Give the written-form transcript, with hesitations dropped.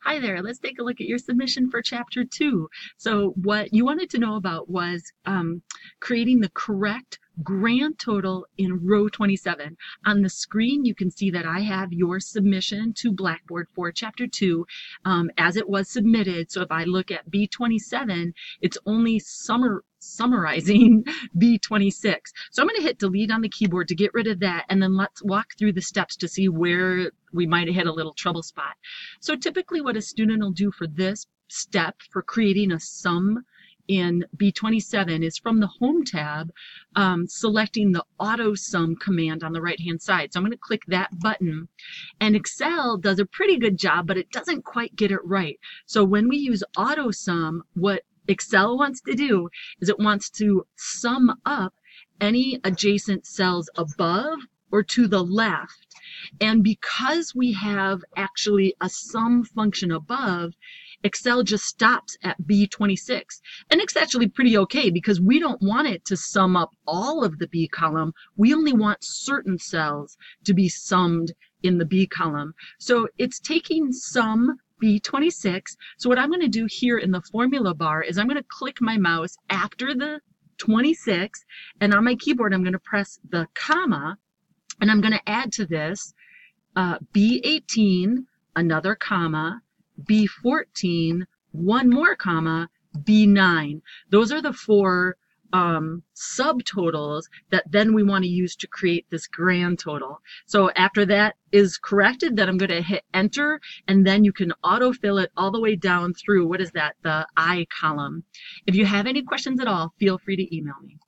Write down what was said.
Hi there, let's take a look at your submission for Chapter 2. So what you wanted to know about was creating the correct grand total in row 27. On the screen, you can see that I have your submission to Blackboard for Chapter 2 as it was submitted. So if I look at B27, it's only summarizing B26. So I'm going to hit delete on the keyboard to get rid of that, and then let's walk through the steps to see where we might have hit a little trouble spot. So typically what a student will do for this step for creating a sum in B27 is from the Home tab, selecting the Auto Sum command on the right-hand side. So I'm going to click that button, and Excel does a pretty good job, but it doesn't quite get it right. So when we use Auto Sum, what Excel wants to do is it wants to sum up any adjacent cells above or to the left. And because we have actually a sum function above, Excel just stops at B26. And it's actually pretty okay because we don't want it to sum up all of the B column. We only want certain cells to be summed in the B column. So it's taking sum B26. So what I'm going to do here in the formula bar is I'm going to click my mouse after the 26, and on my keyboard I'm going to press the comma, and I'm going to add to this B18, another comma, B14, one more comma, B9. Those are the four subtotals that then we want to use to create this grand total. So after that is corrected, then I'm going to hit enter, and then you can autofill it all the way down through, what is that, the I column. If you have any questions at all, feel free to email me.